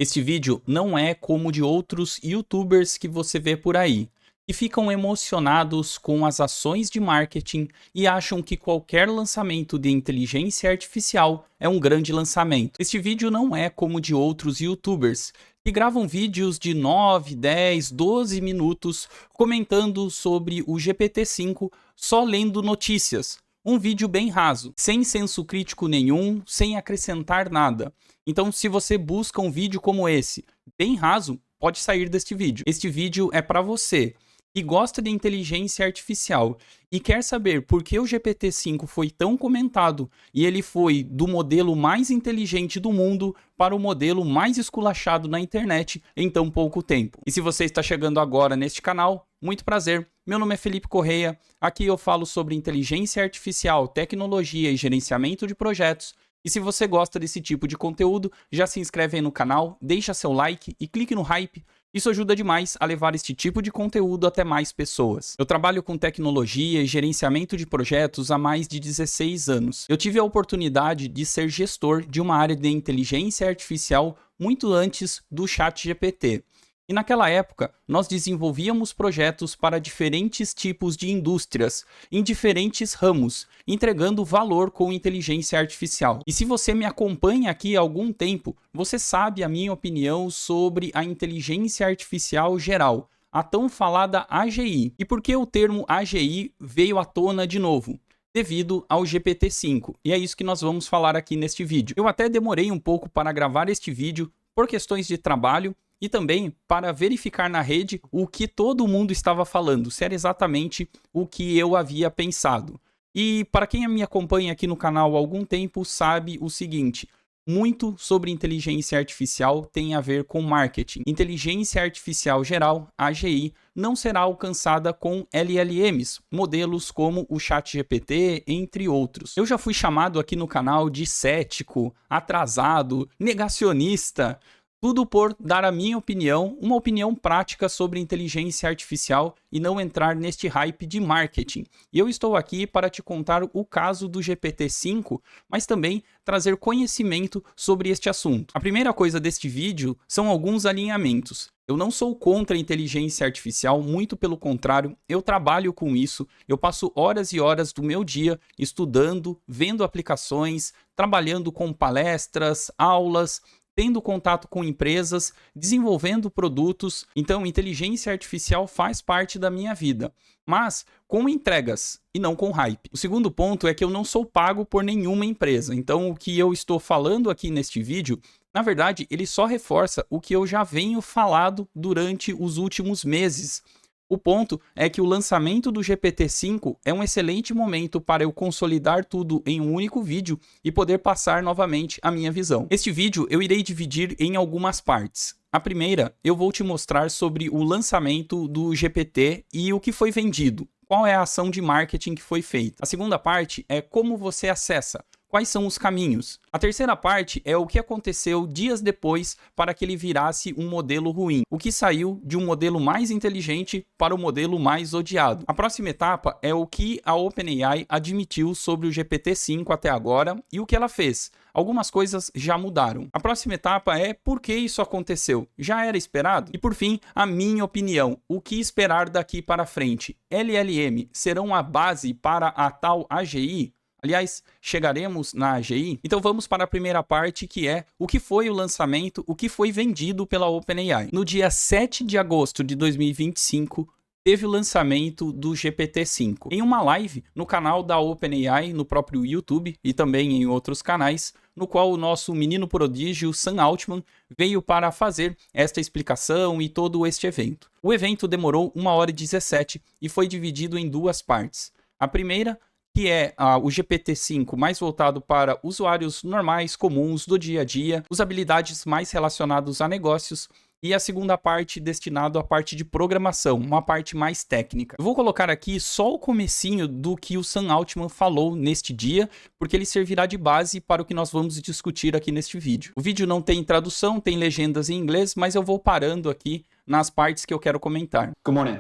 Este vídeo não é como de outros YouTubers que você vê por aí, que ficam emocionados com as ações de marketing e acham que qualquer lançamento de inteligência artificial é um grande lançamento. Este vídeo não é como de outros YouTubers, que gravam vídeos de 9, 10, 12 minutos comentando sobre o GPT-5 só lendo notícias. Um vídeo bem raso, sem senso crítico nenhum, sem acrescentar nada. Então, se você busca um vídeo como esse, bem raso, pode sair deste vídeo. Este vídeo é para você que gosta de inteligência artificial e quer saber por que o GPT-5 foi tão comentado e ele foi do modelo mais inteligente do mundo para o modelo mais esculachado na internet em tão pouco tempo. E se você está chegando agora neste canal, muito prazer. Meu nome é Felipe Correia. Aqui eu falo sobre inteligência artificial, tecnologia e gerenciamento de projetos. E se você gosta desse tipo de conteúdo, já se inscreve aí no canal, deixa seu like e clique no hype. Isso ajuda demais a levar este tipo de conteúdo até mais pessoas. Eu trabalho com tecnologia e gerenciamento de projetos há mais de 16 anos. Eu tive a oportunidade de ser gestor de uma área de inteligência artificial muito antes do ChatGPT. E naquela época, nós desenvolvíamos projetos para diferentes tipos de indústrias, em diferentes ramos, entregando valor com inteligência artificial. E se você me acompanha aqui há algum tempo, você sabe a minha opinião sobre a inteligência artificial geral, a tão falada AGI. E por que o termo AGI veio à tona de novo? Devido ao GPT-5. E é isso que nós vamos falar aqui neste vídeo. Eu até demorei um pouco para gravar este vídeo por questões de trabalho, e também para verificar na rede o que todo mundo estava falando, se era exatamente o que eu havia pensado. E para quem me acompanha aqui no canal há algum tempo sabe o seguinte: muito sobre inteligência artificial tem a ver com marketing. Inteligência artificial geral, AGI, não será alcançada com LLMs, modelos como o ChatGPT, entre outros. Eu já fui chamado aqui no canal de cético, atrasado, negacionista. Tudo por dar a minha opinião, uma opinião prática sobre inteligência artificial e não entrar neste hype de marketing. E eu estou aqui para te contar o caso do GPT-5, mas também trazer conhecimento sobre este assunto. A primeira coisa deste vídeo são alguns alinhamentos. Eu não sou contra a inteligência artificial, muito pelo contrário, eu trabalho com isso, eu passo horas e horas do meu dia estudando, vendo aplicações, trabalhando com palestras, aulas, tendo contato com empresas, desenvolvendo produtos. Então, inteligência artificial faz parte da minha vida, mas com entregas e não com hype. O segundo ponto é que eu não sou pago por nenhuma empresa. Então, o que eu estou falando aqui neste vídeo, na verdade, ele só reforça o que eu já venho falado durante os últimos meses. O ponto é que o lançamento do GPT-5 é um excelente momento para eu consolidar tudo em um único vídeo e poder passar novamente a minha visão. Este vídeo eu irei dividir em algumas partes. A primeira, eu vou te mostrar sobre o lançamento do GPT e o que foi vendido. Qual é a ação de marketing que foi feita? A segunda parte é como você acessa. Quais são os caminhos? A terceira parte é o que aconteceu dias depois para que ele virasse um modelo ruim. O que saiu de um modelo mais inteligente para o modelo mais odiado. A próxima etapa é o que a OpenAI admitiu sobre o GPT-5 até agora e o que ela fez. Algumas coisas já mudaram. A próxima etapa é por que isso aconteceu. Já era esperado? E por fim, a minha opinião. O que esperar daqui para frente? LLM serão a base para a tal AGI? Aliás, chegaremos na AGI? Então vamos para a primeira parte, que é o que foi o lançamento, o que foi vendido pela OpenAI. No dia 7 de agosto de 2025, teve o lançamento do GPT-5. Em uma live no canal da OpenAI, no próprio YouTube e também em outros canais, no qual o nosso menino prodígio Sam Altman veio para fazer esta explicação e todo este evento. O evento demorou 1h17 e foi dividido em duas partes. A primeira, que é o GPT-5 mais voltado para usuários normais, comuns, do dia a dia, usabilidades mais relacionadas a negócios, e a segunda parte destinada à parte de programação, uma parte mais técnica. Eu vou colocar aqui só o comecinho do que o Sam Altman falou neste dia, porque ele servirá de base para o que nós vamos discutir aqui neste vídeo. O vídeo não tem tradução, tem legendas em inglês, mas eu vou parando aqui nas partes que eu quero comentar. Good morning.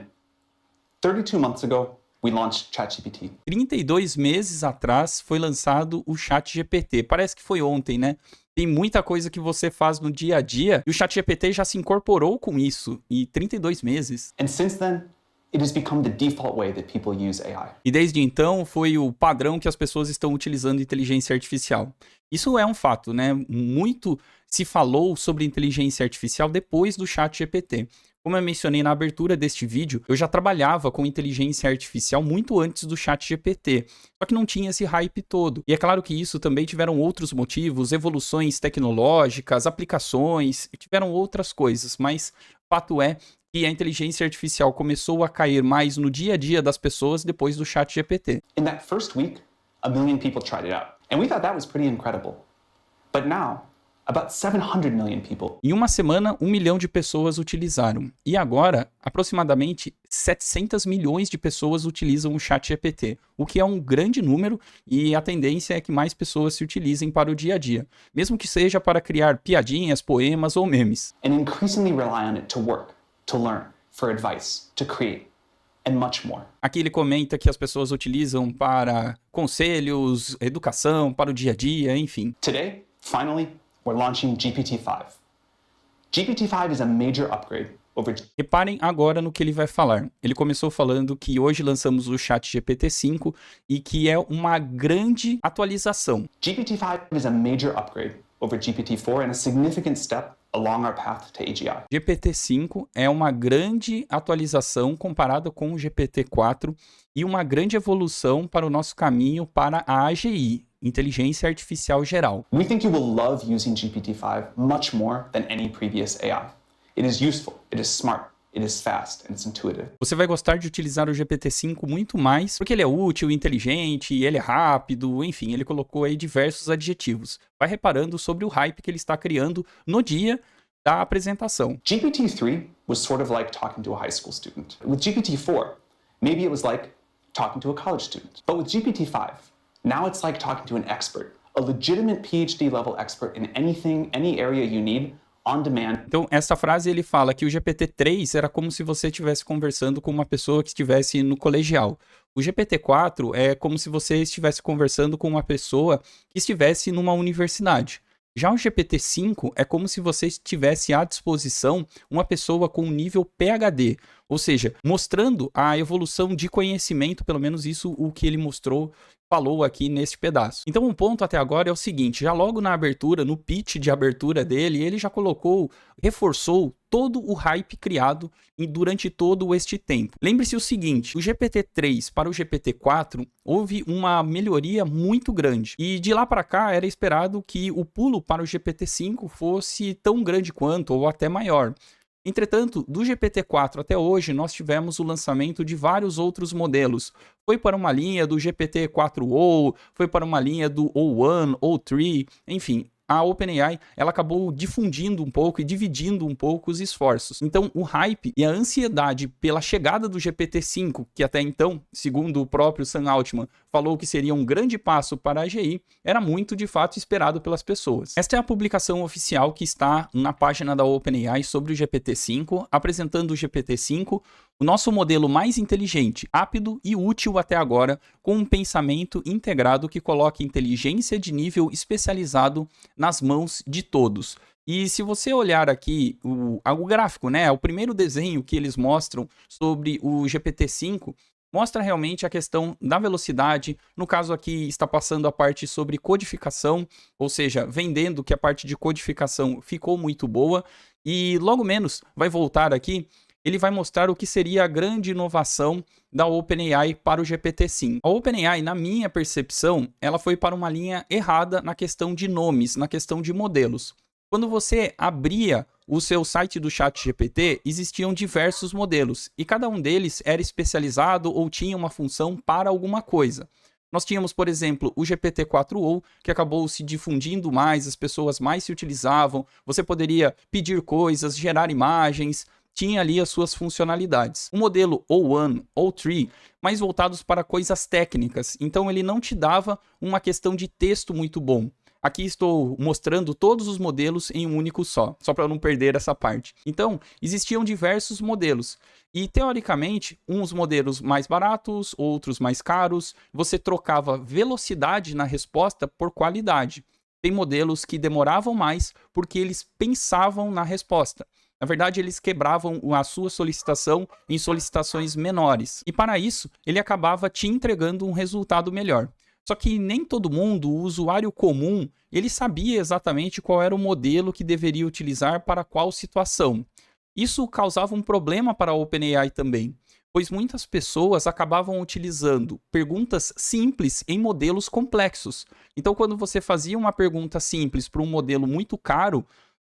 32 months ago, we launched ChatGPT. 32 meses atrás foi lançado o ChatGPT. Parece que foi ontem, né? Tem muita coisa que você faz no dia a dia e o ChatGPT já se incorporou com isso em 32 meses. And since then, it has become the default way that people use AI. E desde então foi o padrão que as pessoas estão utilizando inteligência artificial. Isso é um fato, né? Muito se falou sobre inteligência artificial depois do ChatGPT. Como eu mencionei na abertura deste vídeo, eu já trabalhava com inteligência artificial muito antes do ChatGPT, só que não tinha esse hype todo. E é claro que isso também tiveram outros motivos, evoluções tecnológicas, aplicações, tiveram outras coisas, mas fato é que a inteligência artificial começou a cair mais no dia a dia das pessoas depois do ChatGPT. In that first week, 1 million people tried it out. And we thought that was pretty incredible. But now, about 700 million people. Em uma semana, 1 milhão de pessoas utilizaram. E agora, aproximadamente 700 milhões de pessoas utilizam o ChatGPT, o que é um grande número e a tendência é que mais pessoas se utilizem para o dia a dia, mesmo que seja para criar piadinhas, poemas ou memes. And increasingly rely on it to work, to learn, for advice, to create, and much more. Aqui ele comenta que as pessoas utilizam para conselhos, educação, para o dia a dia, enfim. Today, finally, we're launching GPT-5. GPT-5 is a major upgrade over. Reparem agora no que ele vai falar. Ele começou falando que hoje lançamos o ChatGPT-5 e que é uma grande atualização. GPT-5 is a major upgrade over GPT-4 and a significant step along our path to AGI. GPT-5 é uma grande atualização comparada com o GPT-4 e uma grande evolução para o nosso caminho para a AGI, Inteligência Artificial Geral. We think you will love using GPT-5 much more than any previous AI. It is useful, it is smart, it is fast, and it's intuitive. Você vai gostar de utilizar o GPT-5 muito mais, porque ele é útil, inteligente, ele é rápido, enfim, ele colocou aí diversos adjetivos. Vai reparando sobre o hype que ele está criando no dia da apresentação. GPT-3 was sort of like talking to a high school student. With GPT-4, maybe it was like talking to a college student. But with GPT-5, now it's like talking to an expert, a legitimate PhD level expert in anything, any area you need, on demand. Então, essa frase ele fala que o GPT-3 era como se você estivesse conversando com uma pessoa que estivesse no colegial. O GPT-4 é como se você estivesse conversando com uma pessoa que estivesse numa universidade. Já o GPT-5 é como se você tivesse à disposição uma pessoa com um nível PhD, ou seja, mostrando a evolução de conhecimento, pelo menos isso o que ele falou aqui neste pedaço. Então um ponto até agora é o seguinte, já logo na abertura, no pitch de abertura dele, ele já reforçou todo o hype criado durante todo este tempo. Lembre-se o seguinte, o GPT-3 para o GPT-4 houve uma melhoria muito grande e de lá para cá era esperado que o pulo para o GPT-5 fosse tão grande quanto ou até maior. Entretanto, do GPT-4 até hoje, nós tivemos o lançamento de vários outros modelos. Foi para uma linha do GPT-4o, foi para uma linha do O1, O3, enfim. A OpenAI ela acabou difundindo um pouco e dividindo um pouco os esforços. Então, o hype e a ansiedade pela chegada do GPT-5, que até então, segundo o próprio Sam Altman, falou que seria um grande passo para a AGI, era muito de fato esperado pelas pessoas. Esta é a publicação oficial que está na página da OpenAI sobre o GPT-5, apresentando o GPT-5, o nosso modelo mais inteligente, rápido e útil até agora, com um pensamento integrado que coloca inteligência de nível especializado nas mãos de todos. E se você olhar aqui o gráfico, né, o primeiro desenho que eles mostram sobre o GPT-5, mostra realmente a questão da velocidade. No caso aqui está passando a parte sobre codificação, ou seja, vendendo que a parte de codificação ficou muito boa. E logo menos vai voltar aqui, ele vai mostrar o que seria a grande inovação da OpenAI para o GPT-5. A OpenAI, na minha percepção, ela foi para uma linha errada na questão de nomes, na questão de modelos. Quando você abria o seu site do ChatGPT, existiam diversos modelos, e cada um deles era especializado ou tinha uma função para alguma coisa. Nós tínhamos, por exemplo, o GPT-4o, que acabou se difundindo mais, as pessoas mais se utilizavam, você poderia pedir coisas, gerar imagens, tinha ali as suas funcionalidades. O modelo O1, O3, mais voltados para coisas técnicas, então ele não te dava uma questão de texto muito bom. Aqui estou mostrando todos os modelos em um único só para não perder essa parte. Então, existiam diversos modelos. E, teoricamente, uns modelos mais baratos, outros mais caros. Você trocava velocidade na resposta por qualidade. Tem modelos que demoravam mais porque eles pensavam na resposta. Na verdade, eles quebravam a sua solicitação em solicitações menores. E para isso, ele acabava te entregando um resultado melhor. Só que nem todo mundo, o usuário comum, ele sabia exatamente qual era o modelo que deveria utilizar para qual situação. Isso causava um problema para a OpenAI também, pois muitas pessoas acabavam utilizando perguntas simples em modelos complexos. Então, quando você fazia uma pergunta simples para um modelo muito caro,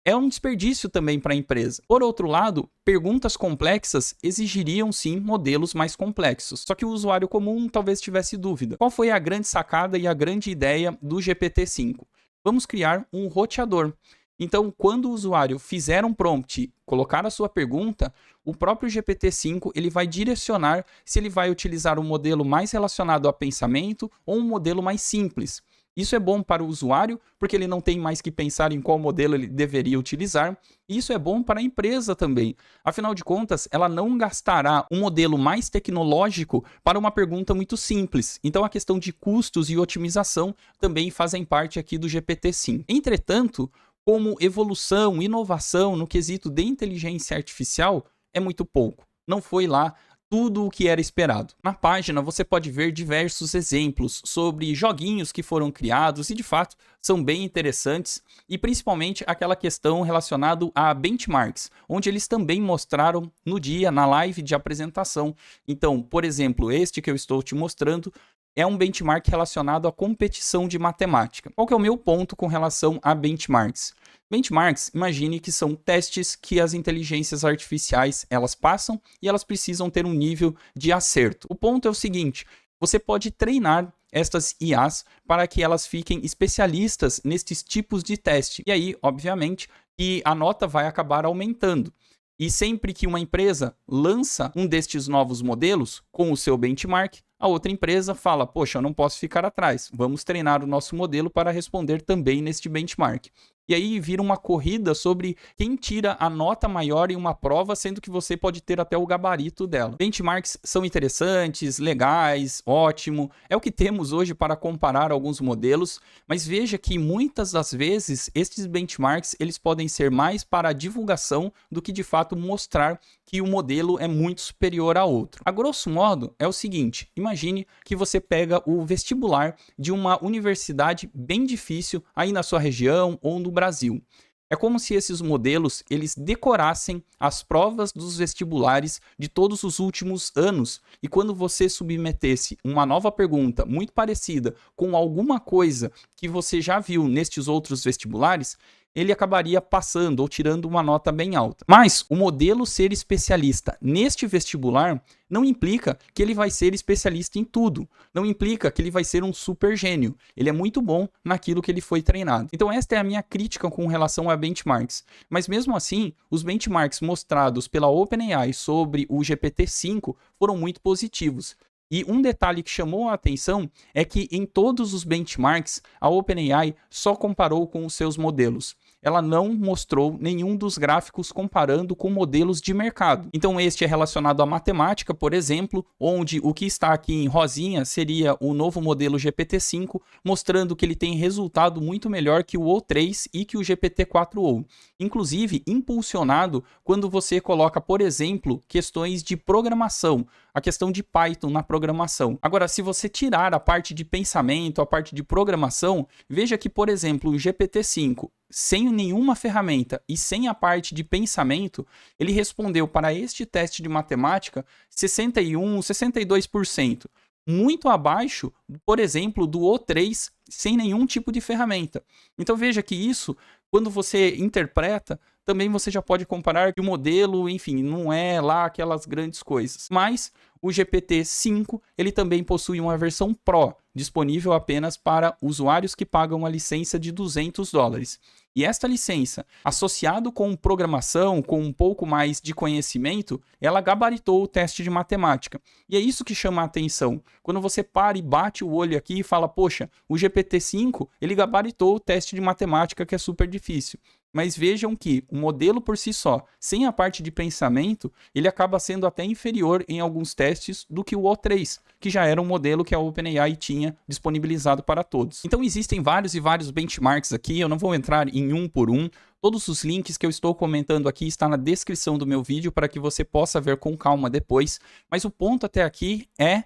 é um desperdício também para a empresa. Por outro lado, perguntas complexas exigiriam sim modelos mais complexos. Só que o usuário comum talvez tivesse dúvida. Qual foi a grande sacada e a grande ideia do GPT-5? Vamos criar um roteador. Então, quando o usuário fizer um prompt, colocar a sua pergunta, o próprio GPT-5 ele vai direcionar se ele vai utilizar um modelo mais relacionado a pensamento ou um modelo mais simples. Isso é bom para o usuário, porque ele não tem mais que pensar em qual modelo ele deveria utilizar. E isso é bom para a empresa também. Afinal de contas, ela não gastará um modelo mais tecnológico para uma pergunta muito simples. Então, a questão de custos e otimização também fazem parte aqui do GPT-5. Entretanto, como evolução, inovação no quesito de inteligência artificial, é muito pouco. Não foi lá tudo o que era esperado. Na página você pode ver diversos exemplos sobre joguinhos que foram criados e de fato são bem interessantes, e principalmente aquela questão relacionada a benchmarks, onde eles também mostraram no dia, na live de apresentação. Então, por exemplo, este que eu estou te mostrando é um benchmark relacionado à competição de matemática. Qual que é o meu ponto com relação a benchmarks? Benchmarks, imagine que são testes que as inteligências artificiais elas passam e elas precisam ter um nível de acerto. O ponto é o seguinte, você pode treinar estas IAs para que elas fiquem especialistas nestes tipos de teste. E aí, obviamente, que a nota vai acabar aumentando. E sempre que uma empresa lança um destes novos modelos com o seu benchmark, a outra empresa fala, poxa, eu não posso ficar atrás, vamos treinar o nosso modelo para responder também neste benchmark. E aí vira uma corrida sobre quem tira a nota maior em uma prova, sendo que você pode ter até o gabarito dela. Benchmarks são interessantes, legais, ótimo. É o que temos hoje para comparar alguns modelos, mas veja que muitas das vezes estes benchmarks eles podem ser mais para a divulgação do que de fato mostrar que o modelo é muito superior a outro. A grosso modo é o seguinte, imagine que você pega o vestibular de uma universidade bem difícil aí na sua região ou no Brasil. É como se esses modelos eles decorassem as provas dos vestibulares de todos os últimos anos, e quando você submetesse uma nova pergunta muito parecida com alguma coisa que você já viu nestes outros vestibulares, ele acabaria passando ou tirando uma nota bem alta. Mas o modelo ser especialista neste vestibular não implica que ele vai ser especialista em tudo. Não implica que ele vai ser um super gênio. Ele é muito bom naquilo que ele foi treinado. Então esta é a minha crítica com relação a benchmarks. Mas mesmo assim, os benchmarks mostrados pela OpenAI sobre o GPT-5 foram muito positivos. E um detalhe que chamou a atenção é que em todos os benchmarks, a OpenAI só comparou com os seus modelos. Ela não mostrou nenhum dos gráficos comparando com modelos de mercado. Então este é relacionado à matemática, por exemplo, onde o que está aqui em rosinha seria o novo modelo GPT-5, mostrando que ele tem resultado muito melhor que o O3 e que o GPT-4o. Inclusive, impulsionado quando você coloca, por exemplo, questões de programação, a questão de Python na programação. Agora, se você tirar a parte de pensamento, a parte de programação, veja que, por exemplo, o GPT-5, sem nenhuma ferramenta e sem a parte de pensamento, ele respondeu para este teste de matemática 61, 62%. Muito abaixo, por exemplo, do O3, sem nenhum tipo de ferramenta. Então veja que isso, quando você interpreta, também você já pode comparar que o modelo, enfim, não é lá aquelas grandes coisas. Mas o GPT-5, ele também possui uma versão Pro, disponível apenas para usuários que pagam a licença de $200. E esta licença, associado com programação, com um pouco mais de conhecimento, ela gabaritou o teste de matemática. E é isso que chama a atenção. Quando você para e bate o olho aqui e fala, poxa, o GPT-5, ele gabaritou o teste de matemática que é super difícil. Mas vejam que o modelo por si só, sem a parte de pensamento, ele acaba sendo até inferior em alguns testes do que o O3, que já era um modelo que a OpenAI tinha disponibilizado para todos. Então existem vários e vários benchmarks aqui, eu não vou entrar em um por um. Todos os links que eu estou comentando aqui estão na descrição do meu vídeo para que você possa ver com calma depois. Mas o ponto até aqui é,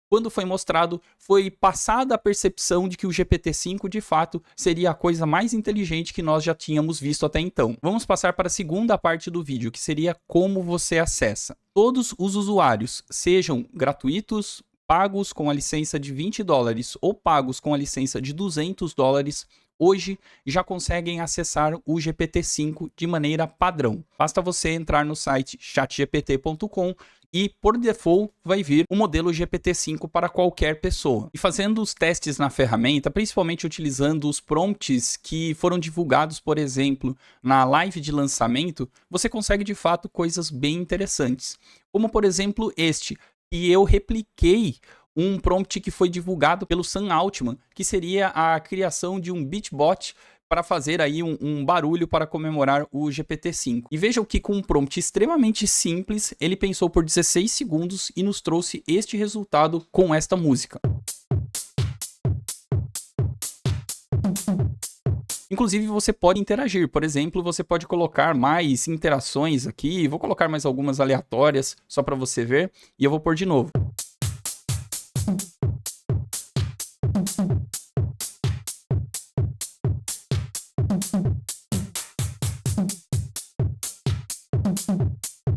quando foi mostrado, foi passada a percepção de que o GPT-5 de fato seria a coisa mais inteligente que nós já tínhamos visto até então. Vamos passar para a segunda parte do vídeo, que seria como você acessa. Todos os usuários, sejam gratuitos, pagos com a licença de $20 ou pagos com a licença de $200, hoje já conseguem acessar o GPT-5 de maneira padrão. Basta você entrar no site chatgpt.com e, por default, vai vir o modelo GPT-5 para qualquer pessoa. E fazendo os testes na ferramenta, principalmente utilizando os prompts que foram divulgados, por exemplo, na live de lançamento, você consegue de fato coisas bem interessantes. Como, por exemplo, este, que eu repliquei um prompt que foi divulgado pelo Sam Altman, que seria a criação de um Beatbot para fazer aí um barulho para comemorar o GPT-5. E vejam que com um prompt extremamente simples, ele pensou por 16 segundos e nos trouxe este resultado com esta música. Inclusive, você pode interagir. Por exemplo, você pode colocar mais interações aqui. Vou colocar mais algumas aleatórias, só para você ver. E eu vou pôr de novo.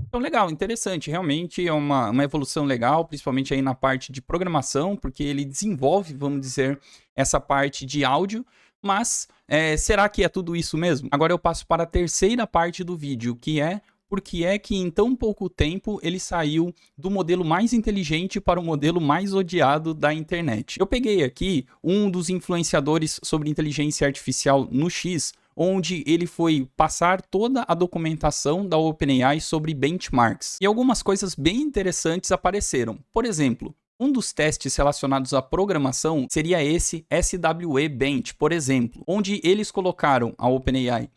Então, legal, interessante. Realmente é uma evolução legal, principalmente aí na parte de programação, porque ele desenvolve, vamos dizer, essa parte de áudio. Mas, será que é tudo isso mesmo? Agora eu passo para a terceira parte do vídeo, que é porque é que em tão pouco tempo ele saiu do modelo mais inteligente para o modelo mais odiado da internet. Eu peguei aqui um dos influenciadores sobre inteligência artificial no X, onde ele foi passar toda a documentação da OpenAI sobre benchmarks. E algumas coisas bem interessantes apareceram. Por exemplo, um dos testes relacionados à programação seria esse SWE Bench, por exemplo, onde eles colocaram a OpenAI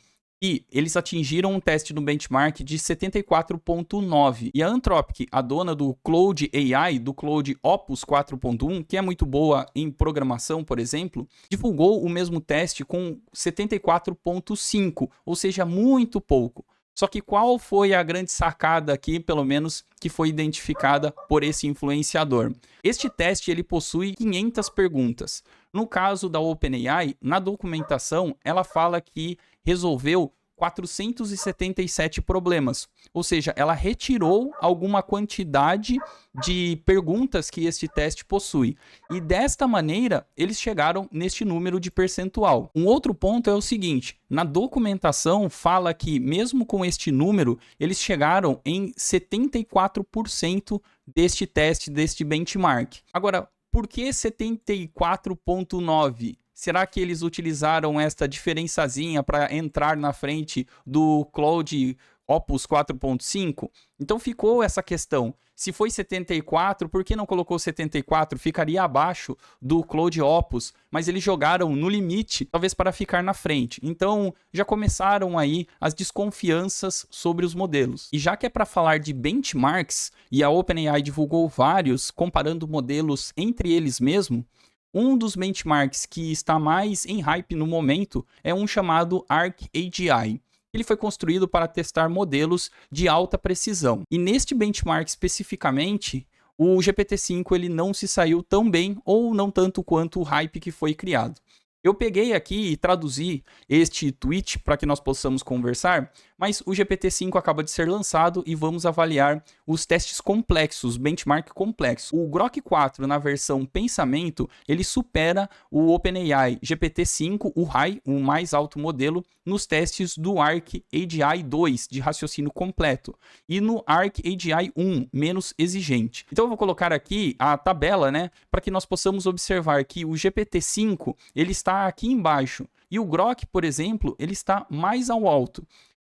e eles atingiram um teste no benchmark de 74.9. E a Anthropic, a dona do Claude AI, do Claude Opus 4.1, que é muito boa em programação, por exemplo, divulgou o mesmo teste com 74.5, ou seja, muito pouco. Só que qual foi a grande sacada aqui, pelo menos, que foi identificada por esse influenciador? Este teste ele possui 500 perguntas. No caso da OpenAI, na documentação, ela fala que resolveu 477 problemas. Ou seja, ela retirou alguma quantidade de perguntas que este teste possui. E desta maneira, eles chegaram neste número de percentual. Um outro ponto é o seguinte, na documentação fala que mesmo com este número, eles chegaram em 74% deste teste, deste benchmark. Agora, por que 74.9%? Será que eles utilizaram esta diferençazinha para entrar na frente do Claude Opus 4.5? Então ficou essa questão. Se foi 74, por que não colocou 74? Ficaria abaixo do Claude Opus, mas eles jogaram no limite, talvez para ficar na frente. Então já começaram aí as desconfianças sobre os modelos. E já que é para falar de benchmarks, e a OpenAI divulgou vários, comparando modelos entre eles mesmos, um dos benchmarks que está mais em hype no momento é um chamado ArcAGI. Ele foi construído para testar modelos de alta precisão. E neste benchmark especificamente, o GPT-5 ele não se saiu tão bem ou não tanto quanto o hype que foi criado. Eu peguei aqui e traduzi este tweet para que nós possamos conversar, mas o GPT-5 acaba de ser lançado e vamos avaliar os testes complexos, benchmark complexo. O Grok 4 na versão pensamento, ele supera o OpenAI GPT-5, o High, o mais alto modelo, nos testes do ArcAGI 2 de raciocínio completo e no ArcAGI 1, menos exigente. Então eu vou colocar aqui a tabela, né, para que nós possamos observar que o GPT-5 ele está aqui embaixo e o Grok, por exemplo, ele está mais ao alto.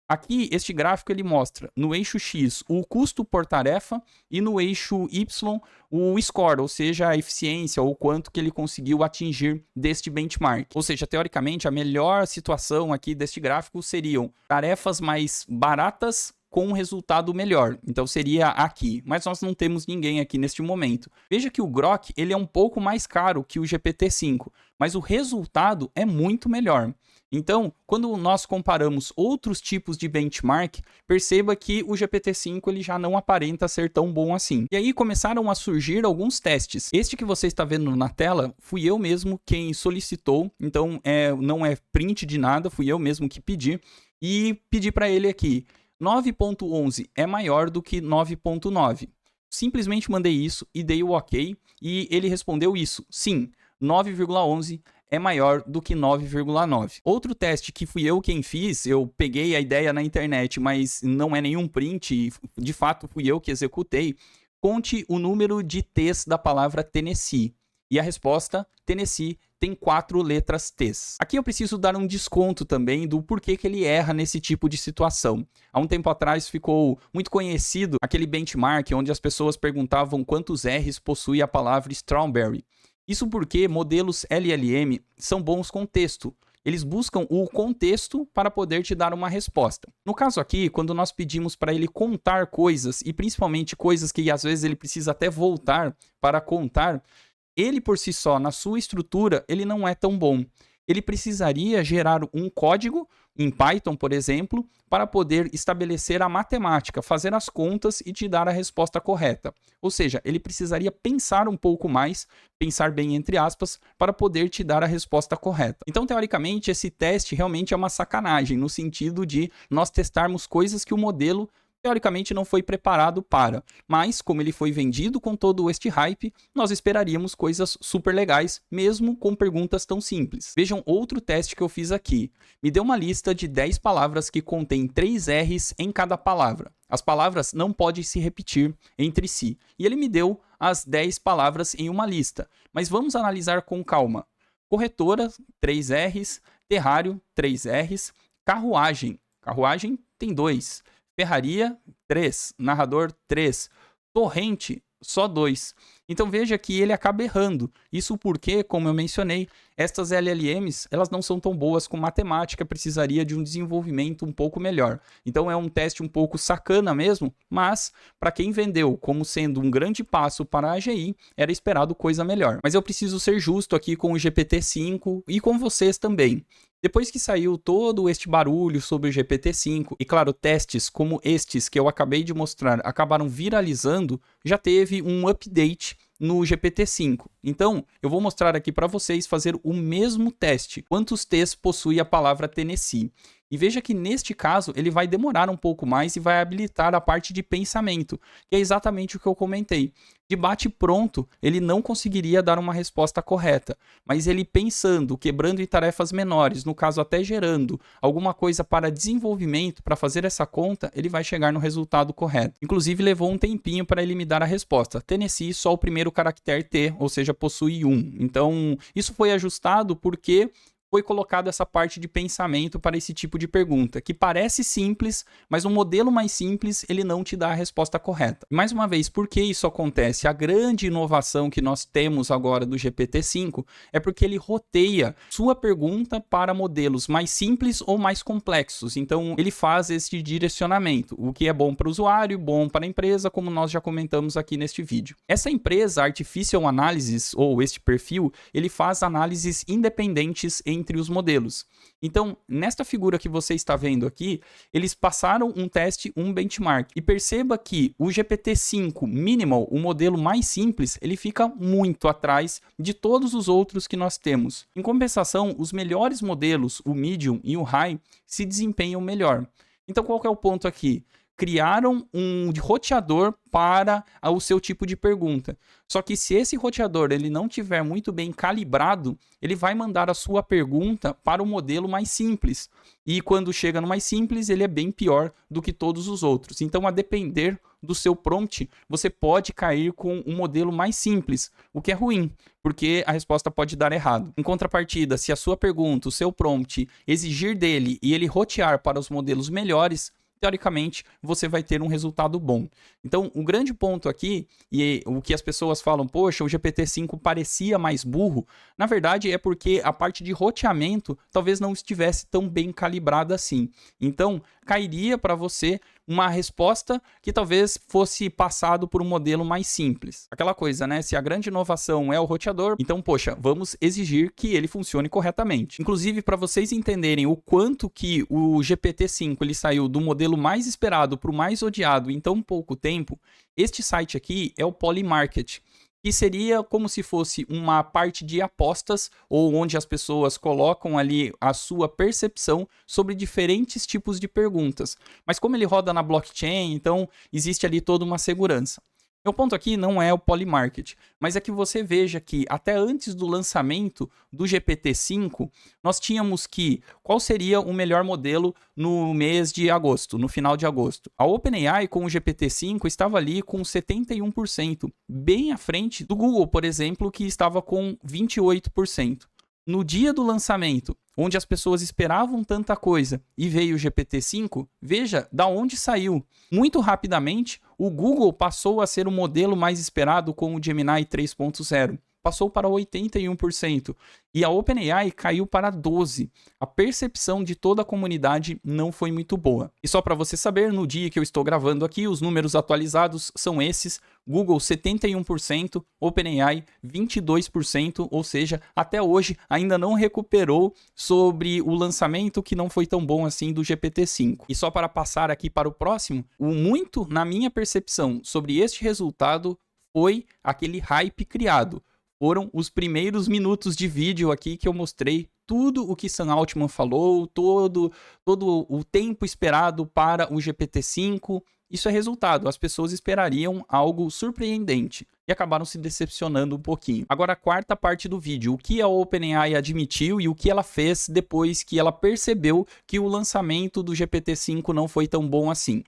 Aqui, este gráfico ele mostra no eixo X o custo por tarefa e no eixo Y o score, ou seja, a eficiência ou quanto que ele conseguiu atingir deste benchmark. Ou seja, teoricamente, a melhor situação aqui deste gráfico seriam tarefas mais baratas com um resultado melhor. Então seria aqui, mas nós não temos ninguém aqui neste momento. Veja que o Grok ele é um pouco mais caro que o GPT-5, mas o resultado é muito melhor. Então, quando nós comparamos outros tipos de benchmark, perceba que o GPT-5 ele já não aparenta ser tão bom assim. E aí começaram a surgir alguns testes. Este que você está vendo na tela, fui eu mesmo quem solicitou, então não é print de nada, fui eu mesmo que pedi, e pedi para ele aqui, 9.11 é maior do que 9.9. Simplesmente mandei isso e dei o ok, e ele respondeu isso, sim, 9,11 é maior do que 9,9. Outro teste que fui eu quem fiz, eu peguei a ideia na internet, mas não é nenhum print, de fato fui eu que executei. Conte o número de T's da palavra Tennessee. E a resposta, Tennessee, tem 4 letras T's. Aqui eu preciso dar um desconto também do porquê que ele erra nesse tipo de situação. Há um tempo atrás ficou muito conhecido aquele benchmark onde as pessoas perguntavam quantos R's possui a palavra strawberry. Isso porque modelos LLM são bons com texto. Eles buscam o contexto para poder te dar uma resposta. No caso aqui, quando nós pedimos para ele contar coisas, e principalmente coisas que às vezes ele precisa até voltar para contar, ele por si só, na sua estrutura, ele não é tão bom. Ele precisaria gerar um código, em Python, por exemplo, para poder estabelecer a matemática, fazer as contas e te dar a resposta correta. Ou seja, ele precisaria pensar um pouco mais, pensar bem entre aspas, para poder te dar a resposta correta. Então, teoricamente, esse teste realmente é uma sacanagem, no sentido de nós testarmos coisas que o modelo teoricamente não foi preparado para, mas como ele foi vendido com todo este hype, nós esperaríamos coisas super legais, mesmo com perguntas tão simples. Vejam outro teste que eu fiz aqui. Me deu uma lista de 10 palavras que contém 3 R's em cada palavra. As palavras não podem se repetir entre si. E ele me deu as 10 palavras em uma lista. Mas vamos analisar com calma. Corretora, 3 R's. Terrário, 3 R's. Carruagem. Carruagem tem 2. Ferraria, 3. Narrador, 3. Torrente, só 2. Então veja que ele acaba errando. Isso porque, como eu mencionei, estas LLMs elas não são tão boas com matemática, precisaria de um desenvolvimento um pouco melhor. Então é um teste um pouco sacana mesmo, mas para quem vendeu como sendo um grande passo para a AGI, era esperado coisa melhor. Mas eu preciso ser justo aqui com o GPT-5 e com vocês também. Depois que saiu todo este barulho sobre o GPT-5, e claro, testes como estes que eu acabei de mostrar acabaram viralizando, já teve um update no GPT-5. Então, eu vou mostrar aqui para vocês fazer o mesmo teste. Quantos T's possui a palavra Tennessee? E veja que neste caso ele vai demorar um pouco mais e vai habilitar a parte de pensamento, que é exatamente o que eu comentei. De bate pronto, ele não conseguiria dar uma resposta correta, mas ele pensando, quebrando em tarefas menores, no caso até gerando alguma coisa para desenvolvimento, para fazer essa conta, ele vai chegar no resultado correto. Inclusive levou um tempinho para ele me dar a resposta. Tennessee, só o primeiro caractere T, ou seja, possui 1. Então, isso foi ajustado porque foi colocado essa parte de pensamento para esse tipo de pergunta, que parece simples, mas um modelo mais simples, ele não te dá a resposta correta. E mais uma vez, por que isso acontece? A grande inovação que nós temos agora do GPT-5 é porque ele roteia sua pergunta para modelos mais simples ou mais complexos. Então, ele faz esse direcionamento, o que é bom para o usuário, bom para a empresa, como nós já comentamos aqui neste vídeo. Essa empresa, Artificial Analysis, ou este perfil, ele faz análises independentes entre os modelos. Então, nesta figura que você está vendo aqui, eles passaram um teste, um benchmark. E perceba que o GPT-5 Minimal, o modelo mais simples, ele fica muito atrás de todos os outros que nós temos. Em compensação, os melhores modelos, o Medium e o High, se desempenham melhor. Então, qual que é o ponto aqui? criaram um roteador para o seu tipo de pergunta. Só que se esse roteador ele não tiver muito bem calibrado, ele vai mandar a sua pergunta para o modelo mais simples. E quando chega no mais simples, ele é bem pior do que todos os outros. Então, a depender do seu prompt, você pode cair com um modelo mais simples, o que é ruim, porque a resposta pode dar errado. Em contrapartida, se a sua pergunta, o seu prompt, exigir dele e ele rotear para os modelos melhores, teoricamente, você vai ter um resultado bom. Então, o grande ponto aqui, e o que as pessoas falam, poxa, o GPT-5 parecia mais burro, na verdade é porque a parte de roteamento talvez não estivesse tão bem calibrada assim. Então, cairia para você uma resposta que talvez fosse passado por um modelo mais simples. Aquela coisa, né? Se a grande inovação é o roteador, então, poxa, vamos exigir que ele funcione corretamente. Inclusive, para vocês entenderem o quanto que o GPT-5 ele saiu do modelo mais esperado para o mais odiado em tão pouco tempo, este site aqui é o Polymarket, que seria como se fosse uma parte de apostas, ou onde as pessoas colocam ali a sua percepção sobre diferentes tipos de perguntas. Mas como ele roda na blockchain, então existe ali toda uma segurança. Meu ponto aqui não é o Polymarket, mas é que você veja que até antes do lançamento do GPT-5, nós tínhamos que qual seria o melhor modelo no mês de agosto, no final de agosto. A OpenAI com o GPT-5 estava ali com 71%, bem à frente do Google, por exemplo, que estava com 28%. No dia do lançamento, onde as pessoas esperavam tanta coisa e veio o GPT-5, veja da onde saiu. Muito rapidamente, o Google passou a ser o modelo mais esperado com o Gemini 3.0. Passou para 81%. E a OpenAI caiu para 12%. A percepção de toda a comunidade não foi muito boa. E só para você saber, no dia que eu estou gravando aqui, os números atualizados são esses. Google 71%, OpenAI 22%, ou seja, até hoje ainda não recuperou sobre o lançamento que não foi tão bom assim do GPT-5. E só para passar aqui para o próximo, o muito, na minha percepção, sobre este resultado foi aquele hype criado. Foram os primeiros minutos de vídeo aqui que eu mostrei tudo o que Sam Altman falou, todo o tempo esperado para o GPT-5. Isso é resultado. As pessoas esperariam algo surpreendente e acabaram se decepcionando um pouquinho. Agora, a quarta parte do vídeo. O que a OpenAI admitiu e o que ela fez depois que ela percebeu que o lançamento do GPT-5 não foi tão bom assim.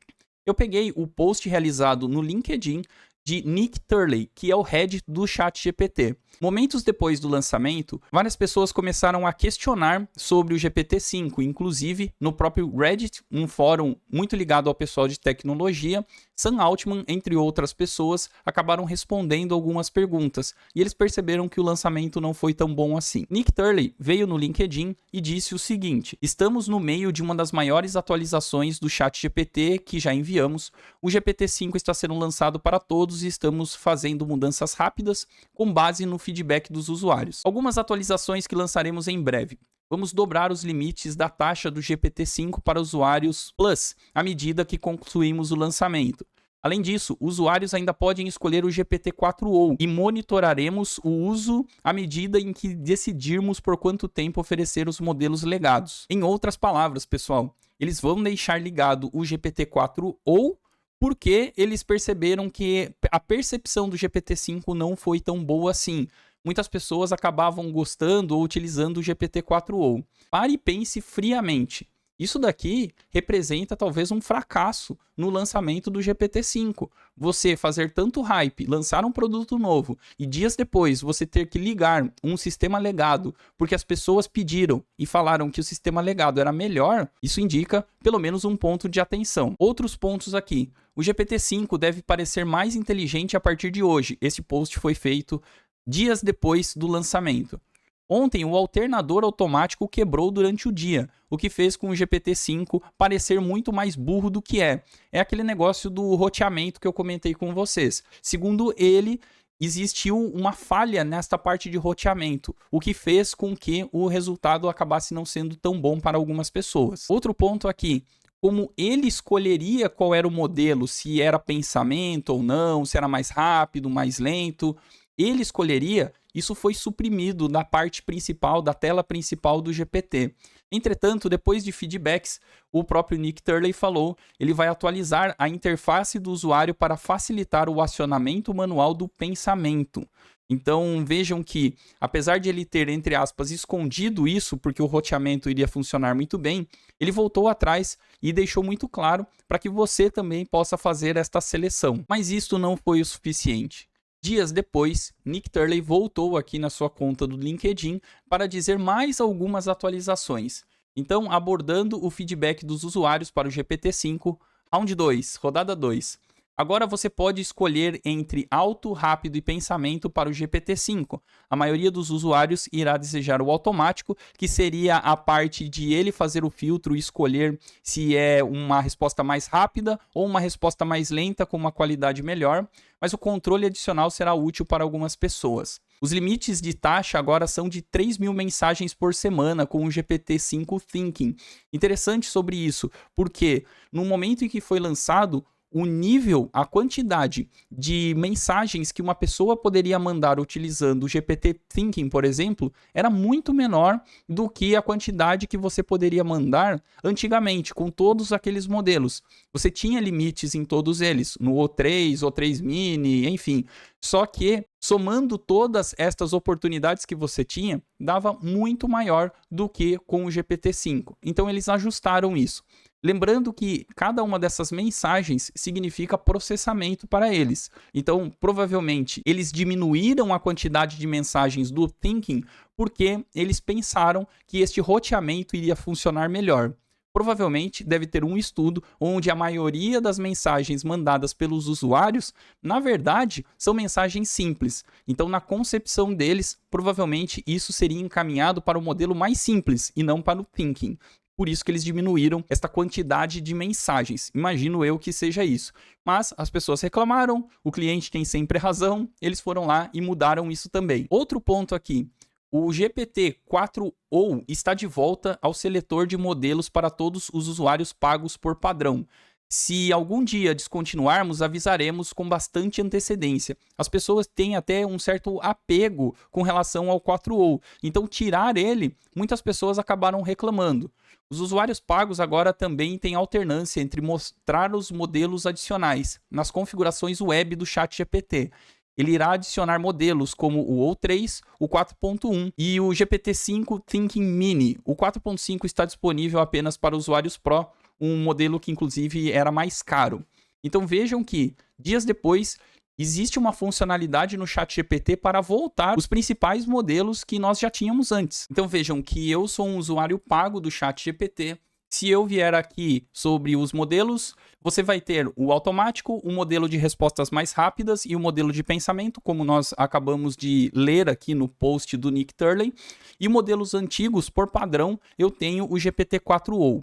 Eu peguei o post realizado no LinkedIn de Nick Turley, que é o head do ChatGPT. Momentos depois do lançamento, várias pessoas começaram a questionar sobre o GPT-5, inclusive no próprio Reddit, um fórum muito ligado ao pessoal de tecnologia. Sam Altman, entre outras pessoas, acabaram respondendo algumas perguntas e eles perceberam que o lançamento não foi tão bom assim. Nick Turley veio no LinkedIn e disse o seguinte: estamos no meio de uma das maiores atualizações do ChatGPT que já enviamos. O GPT-5 está sendo lançado para todos e estamos fazendo mudanças rápidas com base no feedback dos usuários. Algumas atualizações que lançaremos em breve. Vamos dobrar os limites da taxa do GPT-5 para usuários Plus, à medida que concluímos o lançamento. Além disso, usuários ainda podem escolher o GPT-4o e monitoraremos o uso à medida em que decidirmos por quanto tempo oferecer os modelos legados. Em outras palavras, pessoal, eles vão deixar ligado o GPT-4o porque eles perceberam que a percepção do GPT-5 não foi tão boa assim. Muitas pessoas acabavam gostando ou utilizando o GPT-4o. Pare e pense friamente. Isso daqui representa talvez um fracasso no lançamento do GPT-5. Você fazer tanto hype, lançar um produto novo e dias depois você ter que ligar um sistema legado porque as pessoas pediram e falaram que o sistema legado era melhor, isso indica pelo menos um ponto de atenção. Outros pontos aqui. O GPT-5 deve parecer mais inteligente a partir de hoje. Esse post foi feito dias depois do lançamento. Ontem, o alternador automático quebrou durante o dia, o que fez com o GPT-5 parecer muito mais burro do que é. É aquele negócio do roteamento que eu comentei com vocês. Segundo ele, existiu uma falha nesta parte de roteamento, o que fez com que o resultado acabasse não sendo tão bom para algumas pessoas. Outro ponto aqui. Como ele escolheria qual era o modelo, se era pensamento ou não, se era mais rápido, mais lento, ele escolheria, isso foi suprimido na parte principal, da tela principal do GPT. Entretanto, depois de feedbacks, o próprio Nick Turley falou, ele vai atualizar a interface do usuário para facilitar o acionamento manual do pensamento. Então vejam que, apesar de ele ter, entre aspas, escondido isso, porque o roteamento iria funcionar muito bem, ele voltou atrás e deixou muito claro para que você também possa fazer esta seleção. Mas isto não foi o suficiente. Dias depois, Nick Turley voltou aqui na sua conta do LinkedIn para dizer mais algumas atualizações. Então, abordando o feedback dos usuários para o GPT-5, Round 2, rodada 2. Agora você pode escolher entre alto, rápido e pensamento para o GPT-5. A maioria dos usuários irá desejar o automático, que seria a parte de ele fazer o filtro e escolher se é uma resposta mais rápida ou uma resposta mais lenta com uma qualidade melhor, mas o controle adicional será útil para algumas pessoas. Os limites de taxa agora são de 3.000 mensagens por semana com o GPT-5 Thinking. Interessante sobre isso, porque no momento em que foi lançado, o nível, a quantidade de mensagens que uma pessoa poderia mandar utilizando o GPT Thinking, por exemplo, era muito menor do que a quantidade que você poderia mandar antigamente, com todos aqueles modelos. Você tinha limites em todos eles, no O3, O3 Mini, enfim. Só que, somando todas estas oportunidades que você tinha, dava muito maior do que com o GPT-5. Então, eles ajustaram isso. Lembrando que cada uma dessas mensagens significa processamento para eles. Então, provavelmente, eles diminuíram a quantidade de mensagens do Thinking porque eles pensaram que este roteamento iria funcionar melhor. Provavelmente deve ter um estudo onde a maioria das mensagens mandadas pelos usuários, na verdade, são mensagens simples. Então, na concepção deles, provavelmente isso seria encaminhado para o modelo mais simples e não para o Thinking. Por isso que eles diminuíram esta quantidade de mensagens. Imagino eu que seja isso. Mas as pessoas reclamaram, o cliente tem sempre razão, eles foram lá e mudaram isso também. Outro ponto aqui. O GPT-4o está de volta ao seletor de modelos para todos os usuários pagos por padrão. Se algum dia descontinuarmos, avisaremos com bastante antecedência. As pessoas têm até um certo apego com relação ao 4o. Então, tirar ele, muitas pessoas acabaram reclamando. Os usuários pagos agora também têm alternância entre mostrar os modelos adicionais nas configurações web do ChatGPT. Ele irá adicionar modelos como o O3, o 4.1 e o GPT-5 Thinking Mini. O 4.5 está disponível apenas para usuários Pro, um modelo que inclusive era mais caro. Então vejam que, dias depois, existe uma funcionalidade no ChatGPT para voltar os principais modelos que nós já tínhamos antes. Então vejam que eu sou um usuário pago do ChatGPT. Se eu vier aqui sobre os modelos, você vai ter o automático, o modelo de respostas mais rápidas e o modelo de pensamento, como nós acabamos de ler aqui no post do Nick Turley. E modelos antigos, por padrão, eu tenho o GPT-4o.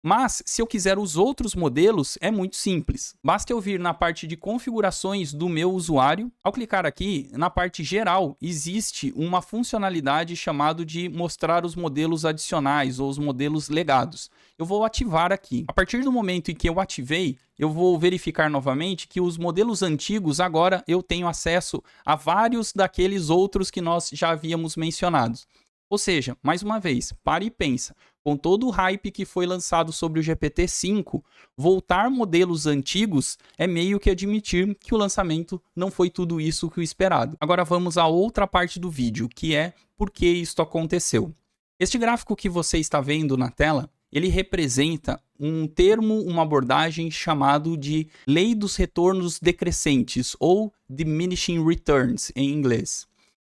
Mas, se eu quiser os outros modelos, é muito simples. Basta eu vir na parte de configurações do meu usuário. Ao clicar aqui, na parte geral, existe uma funcionalidade chamada de mostrar os modelos adicionais ou os modelos legados. Eu vou ativar aqui. A partir do momento em que eu ativei, eu vou verificar novamente que os modelos antigos, agora eu tenho acesso a vários daqueles outros que nós já havíamos mencionado. Ou seja, mais uma vez, para e pensa. Com todo o hype que foi lançado sobre o GPT-5, voltar modelos antigos é meio que admitir que o lançamento não foi tudo isso que o esperado. Agora vamos à outra parte do vídeo, que é por que isso aconteceu. Este gráfico que você está vendo na tela, ele representa um termo, uma abordagem chamado de Lei dos Retornos Decrescentes, ou Diminishing Returns em inglês.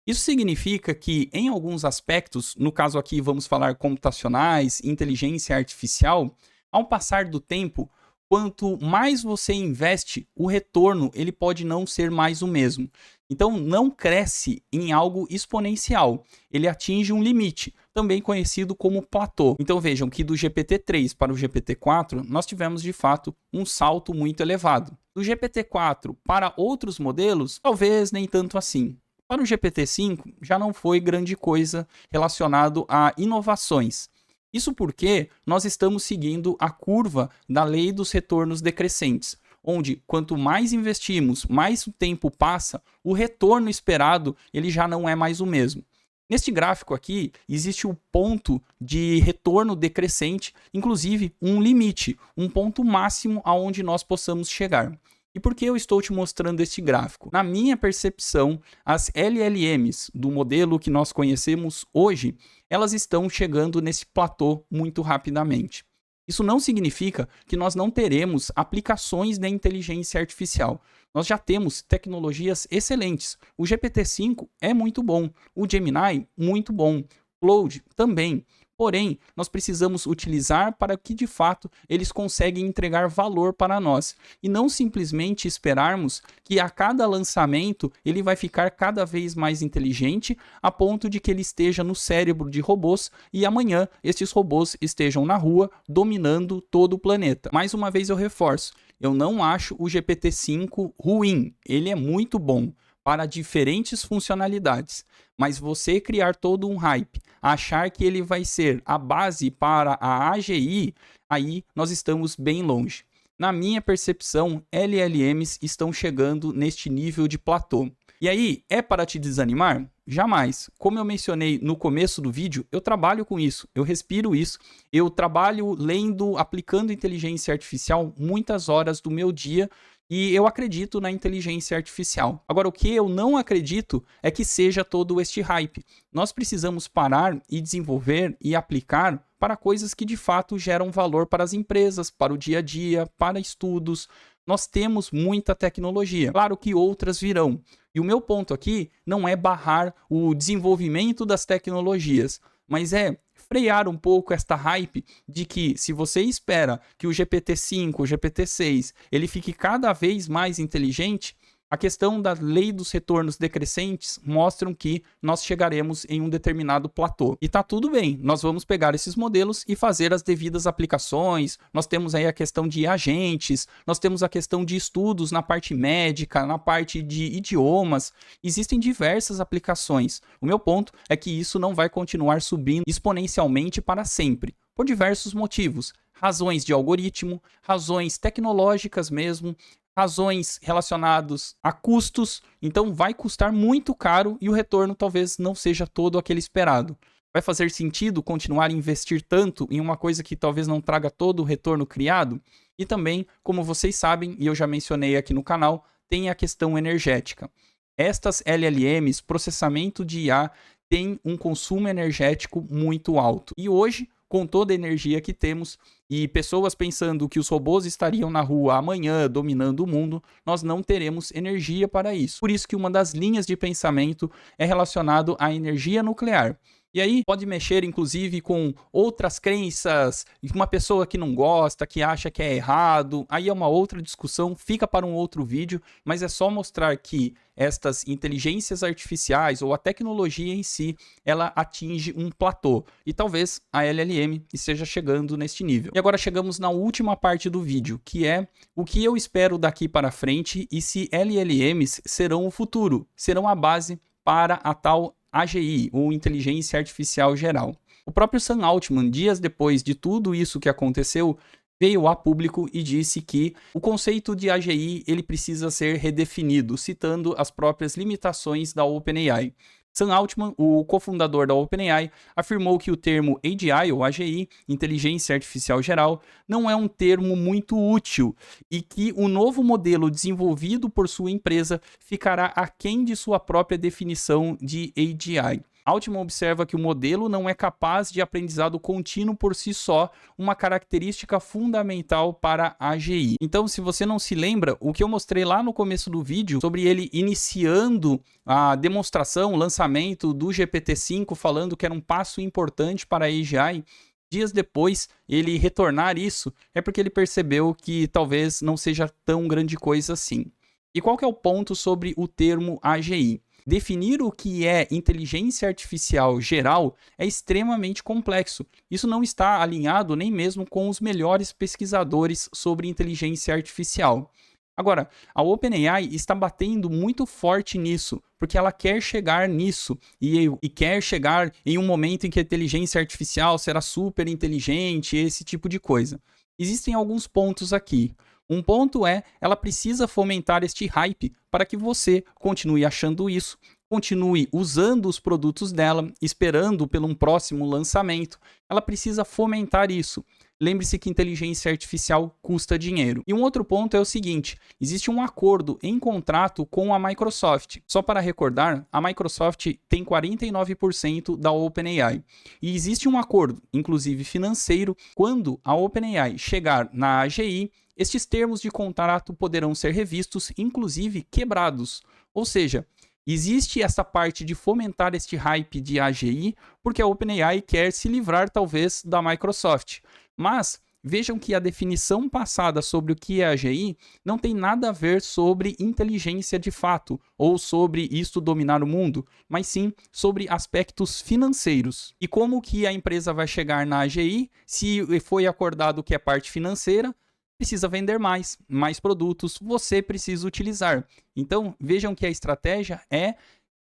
Isso significa que, em alguns aspectos, no caso aqui vamos falar computacionais, inteligência artificial, ao passar do tempo, quanto mais você investe, o retorno ele pode não ser mais o mesmo. Então, não cresce em algo exponencial, ele atinge um limite, também conhecido como platô. Então vejam que do GPT-3 para o GPT-4, nós tivemos de fato um salto muito elevado. Do GPT-4 para outros modelos, talvez nem tanto assim. Para o GPT-5, já não foi grande coisa relacionado a inovações. Isso porque nós estamos seguindo a curva da lei dos retornos decrescentes, onde quanto mais investimos, mais o tempo passa, o retorno esperado ele já não é mais o mesmo. Neste gráfico aqui, existe o ponto de retorno decrescente, inclusive um limite, um ponto máximo aonde nós possamos chegar. E por que eu estou te mostrando este gráfico? Na minha percepção, as LLMs do modelo que nós conhecemos hoje, elas estão chegando nesse platô muito rapidamente. Isso não significa que nós não teremos aplicações da inteligência artificial. Nós já temos tecnologias excelentes. O GPT-5 é muito bom, o Gemini, muito bom, Claude também. Porém, nós precisamos utilizar para que, de fato, eles conseguem entregar valor para nós. E não simplesmente esperarmos que a cada lançamento ele vai ficar cada vez mais inteligente a ponto de que ele esteja no cérebro de robôs e amanhã estes robôs estejam na rua dominando todo o planeta. Mais uma vez eu reforço, eu não acho o GPT-5 ruim, ele é muito bom para diferentes funcionalidades, mas você criar todo um hype, achar que ele vai ser a base para a AGI, aí nós estamos bem longe. Na minha percepção, LLMs estão chegando neste nível de platô. E aí, é para te desanimar? Jamais. Como eu mencionei no começo do vídeo, eu trabalho com isso, eu respiro isso, eu trabalho lendo, aplicando inteligência artificial muitas horas do meu dia e eu acredito na inteligência artificial. Agora, o que eu não acredito é que seja todo este hype. Nós precisamos parar e desenvolver e aplicar para coisas que de fato geram valor para as empresas, para o dia a dia, para estudos. Nós temos muita tecnologia. Claro que outras virão. E o meu ponto aqui não é barrar o desenvolvimento das tecnologias, mas é frear um pouco esta hype de que se você espera que o GPT-5, o GPT-6, ele fique cada vez mais inteligente, a questão da lei dos retornos decrescentes mostram que nós chegaremos em um determinado platô. E tá tudo bem, nós vamos pegar esses modelos e fazer as devidas aplicações, nós temos aí a questão de agentes, nós temos a questão de estudos na parte médica, na parte de idiomas, existem diversas aplicações. O meu ponto é que isso não vai continuar subindo exponencialmente para sempre, por diversos motivos. Razões de algoritmo, razões tecnológicas mesmo, razões relacionadas a custos, então vai custar muito caro e o retorno talvez não seja todo aquele esperado. Vai fazer sentido continuar a investir tanto em uma coisa que talvez não traga todo o retorno criado? E também, como vocês sabem, e eu já mencionei aqui no canal, tem a questão energética. Estas LLMs, processamento de IA, tem um consumo energético muito alto. E hoje, com toda a energia que temos e pessoas pensando que os robôs estariam na rua amanhã dominando o mundo, nós não teremos energia para isso. Por isso que uma das linhas de pensamento é relacionado à energia nuclear. E aí pode mexer inclusive com outras crenças, uma pessoa que não gosta, que acha que é errado, aí é uma outra discussão, fica para um outro vídeo, mas é só mostrar que estas inteligências artificiais ou a tecnologia em si, ela atinge um platô. E talvez a LLM esteja chegando neste nível. E agora chegamos na última parte do vídeo, que é o que eu espero daqui para frente e se LLMs serão o futuro, serão a base para a tal AGI, ou Inteligência Artificial Geral. O próprio Sam Altman, dias depois de tudo isso que aconteceu, veio a público e disse que o conceito de AGI ele precisa ser redefinido, citando as próprias limitações da OpenAI. Sam Altman, o cofundador da OpenAI, afirmou que o termo AGI, ou AGI, Inteligência Artificial Geral, não é um termo muito útil e que o novo modelo desenvolvido por sua empresa ficará aquém de sua própria definição de AGI. Altman observa que o modelo não é capaz de aprendizado contínuo por si só, uma característica fundamental para a AGI. Então, se você não se lembra, o que eu mostrei lá no começo do vídeo, sobre ele iniciando a demonstração, o lançamento do GPT-5, falando que era um passo importante para a AGI, dias depois ele retornar isso, é porque ele percebeu que talvez não seja tão grande coisa assim. E qual que é o ponto sobre o termo AGI? Definir o que é inteligência artificial geral é extremamente complexo. Isso não está alinhado nem mesmo com os melhores pesquisadores sobre inteligência artificial. Agora, a OpenAI está batendo muito forte nisso, porque ela quer chegar nisso e quer chegar em um momento em que a inteligência artificial será super inteligente, esse tipo de coisa. Existem alguns pontos aqui. Um ponto é, ela precisa fomentar este hype para que você continue achando isso, continue usando os produtos dela, esperando pelo um próximo lançamento, ela precisa fomentar isso. Lembre-se que inteligência artificial custa dinheiro. E um outro ponto é o seguinte, existe um acordo em contrato com a Microsoft. Só para recordar, a Microsoft tem 49% da OpenAI. E existe um acordo, inclusive financeiro, quando a OpenAI chegar na AGI, estes termos de contrato poderão ser revistos, inclusive quebrados. Ou seja, existe essa parte de fomentar este hype de AGI, porque a OpenAI quer se livrar talvez da Microsoft. Mas vejam que a definição passada sobre o que é AGI não tem nada a ver sobre inteligência de fato, ou sobre isto dominar o mundo, mas sim sobre aspectos financeiros. E como que a empresa vai chegar na AGI se foi acordado que é parte financeira? Precisa vender mais produtos, você precisa utilizar. Então, vejam que a estratégia é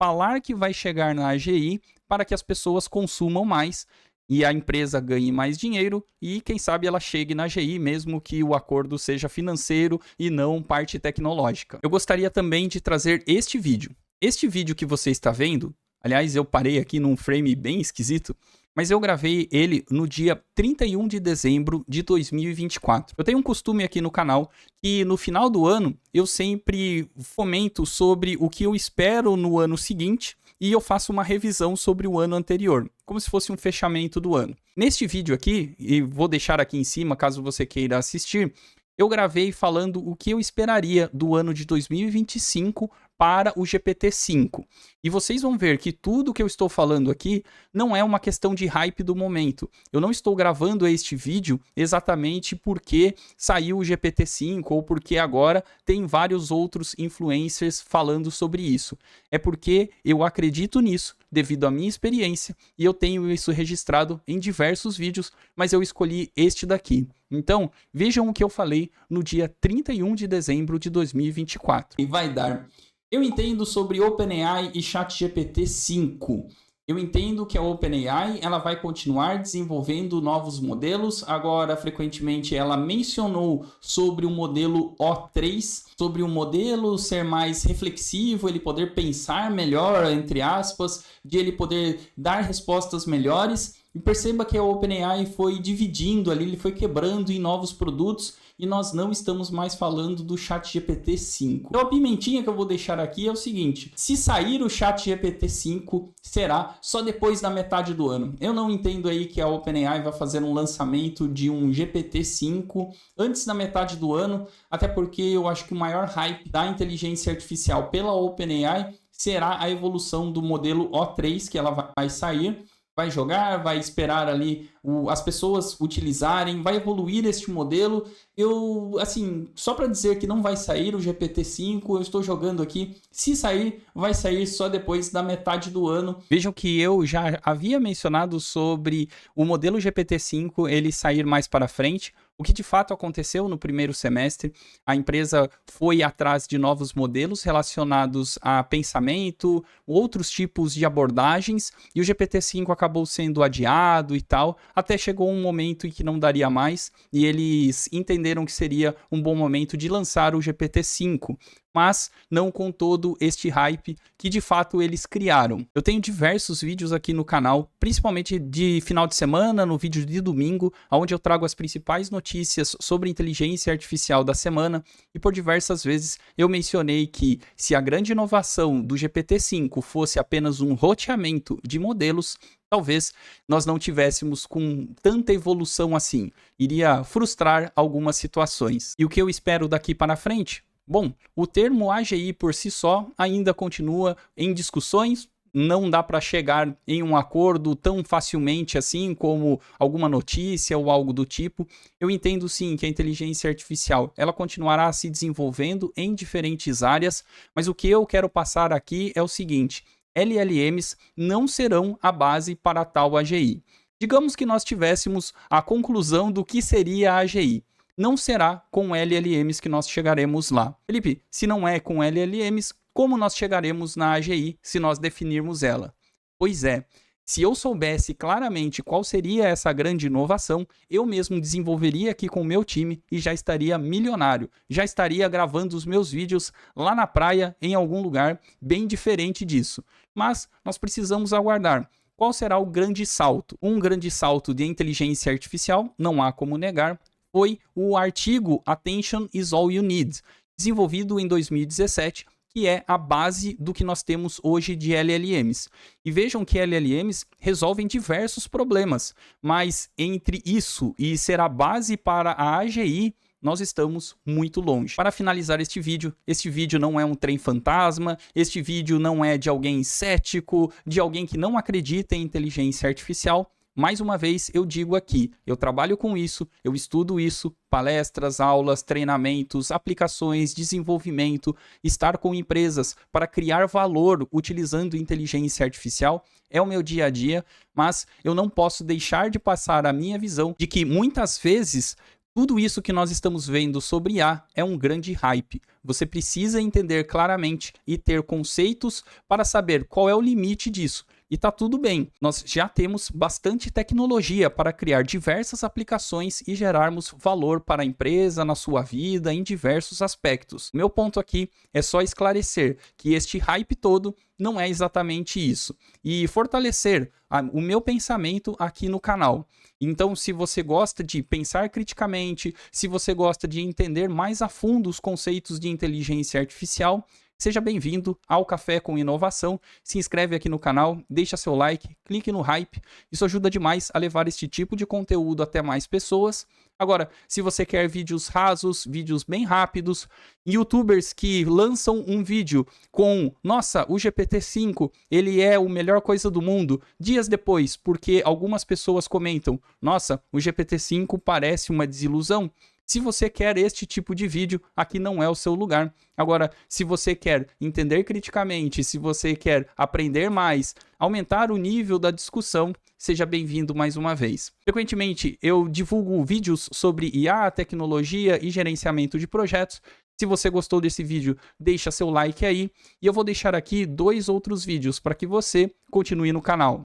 falar que vai chegar na AGI para que as pessoas consumam mais e a empresa ganhe mais dinheiro e, quem sabe, ela chegue na AGI, mesmo que o acordo seja financeiro e não parte tecnológica. Eu gostaria também de trazer este vídeo. Este vídeo que você está vendo, aliás, eu parei aqui num frame bem esquisito, mas eu gravei ele no dia 31 de dezembro de 2024. Eu tenho um costume aqui no canal que no final do ano eu sempre fomento sobre o que eu espero no ano seguinte e eu faço uma revisão sobre o ano anterior, como se fosse um fechamento do ano. Neste vídeo aqui, e vou deixar aqui em cima caso você queira assistir, eu gravei falando o que eu esperaria do ano de 2025 para o GPT-5. E vocês vão ver que tudo que eu estou falando aqui não é uma questão de hype do momento. Eu não estou gravando este vídeo exatamente porque saiu o GPT-5 ou porque agora tem vários outros influencers falando sobre isso. É porque eu acredito nisso devido à minha experiência e eu tenho isso registrado em diversos vídeos, mas eu escolhi este daqui. Então, vejam o que eu falei no dia 31 de dezembro de 2024. E vai dar... Eu entendo sobre OpenAI e ChatGPT-5. Eu entendo que a OpenAI ela vai continuar desenvolvendo novos modelos. Agora, frequentemente, ela mencionou sobre o modelo O3, sobre o modelo ser mais reflexivo, ele poder pensar melhor, entre aspas, de ele poder dar respostas melhores. E perceba que a OpenAI foi dividindo ali, ele foi quebrando em novos produtos e nós não estamos mais falando do ChatGPT-5. Então a pimentinha que eu vou deixar aqui é o seguinte, se sair o ChatGPT-5 será só depois da metade do ano. Eu não entendo aí que a OpenAI vai fazer um lançamento de um GPT-5 antes da metade do ano, até porque eu acho que o maior hype da inteligência artificial pela OpenAI será a evolução do modelo O3 que ela vai sair. Vai jogar, vai esperar ali as pessoas utilizarem, vai evoluir este modelo. Eu, assim, só para dizer que não vai sair o GPT-5, eu estou jogando aqui. Se sair, vai sair só depois da metade do ano. Vejam que eu já havia mencionado sobre o modelo GPT-5 ele sair mais para frente. O que de fato aconteceu no primeiro semestre, a empresa foi atrás de novos modelos relacionados a pensamento, outros tipos de abordagens, e o GPT-5 acabou sendo adiado e tal, até chegou um momento em que não daria mais, e eles entenderam que seria um bom momento de lançar o GPT-5. Mas não com todo este hype que de fato eles criaram. Eu tenho diversos vídeos aqui no canal, principalmente de final de semana, no vídeo de domingo, onde eu trago as principais notícias sobre inteligência artificial da semana, e por diversas vezes eu mencionei que se a grande inovação do GPT-5 fosse apenas um roteamento de modelos, talvez nós não tivéssemos com tanta evolução assim, iria frustrar algumas situações. E o que eu espero daqui para frente? Bom, o termo AGI por si só ainda continua em discussões, não dá para chegar em um acordo tão facilmente assim como alguma notícia ou algo do tipo. Eu entendo sim que a inteligência artificial ela continuará se desenvolvendo em diferentes áreas, mas o que eu quero passar aqui é o seguinte, LLMs não serão a base para tal AGI. Digamos que nós tivéssemos a conclusão do que seria a AGI. Não será com LLMs que nós chegaremos lá. Felipe, se não é com LLMs, como nós chegaremos na AGI se nós definirmos ela? Pois é, Se eu soubesse claramente qual seria essa grande inovação, eu mesmo desenvolveria aqui com o meu time e já estaria milionário. Já estaria gravando os meus vídeos lá na praia, em algum lugar bem diferente disso. Mas nós precisamos aguardar. Qual será o grande salto? Um grande salto de inteligência artificial, não há como negar, foi o artigo Attention is All You Need, desenvolvido em 2017, que é a base do que nós temos hoje de LLMs. E vejam que LLMs resolvem diversos problemas, mas entre isso e ser a base para a AGI, nós estamos muito longe. Para finalizar este vídeo não é um trem fantasma, este vídeo não é de alguém cético, de alguém que não acredita em inteligência artificial. Mais uma vez, eu digo aqui, eu trabalho com isso, eu estudo isso, palestras, aulas, treinamentos, aplicações, desenvolvimento, estar com empresas para criar valor utilizando inteligência artificial é o meu dia a dia, mas eu não posso deixar de passar a minha visão de que muitas vezes tudo isso que nós estamos vendo sobre IA é um grande hype. Você precisa entender claramente e ter conceitos para saber qual é o limite disso. E tá tudo bem, nós já temos bastante tecnologia para criar diversas aplicações e gerarmos valor para a empresa, na sua vida, em diversos aspectos. Meu ponto aqui é só esclarecer que este hype todo não é exatamente isso. E fortalecer o meu pensamento aqui no canal. Então, se você gosta de pensar criticamente, se você gosta de entender mais a fundo os conceitos de inteligência artificial, seja bem-vindo ao Café com Inovação. Se inscreve aqui no canal, deixa seu like, clique no hype. Isso ajuda demais a levar este tipo de conteúdo até mais pessoas. Agora, se você quer vídeos rasos, vídeos bem rápidos, youtubers que lançam um vídeo com, nossa, o GPT-5, ele é a melhor coisa do mundo, dias depois, porque algumas pessoas comentam, nossa, o GPT-5 parece uma desilusão. Se você quer este tipo de vídeo, aqui não é o seu lugar. Agora, se você quer entender criticamente, se você quer aprender mais, aumentar o nível da discussão, seja bem-vindo mais uma vez. Frequentemente, eu divulgo vídeos sobre IA, tecnologia e gerenciamento de projetos. Se você gostou desse vídeo, deixa seu like aí. E eu vou deixar aqui 2 outros vídeos para que você continue no canal.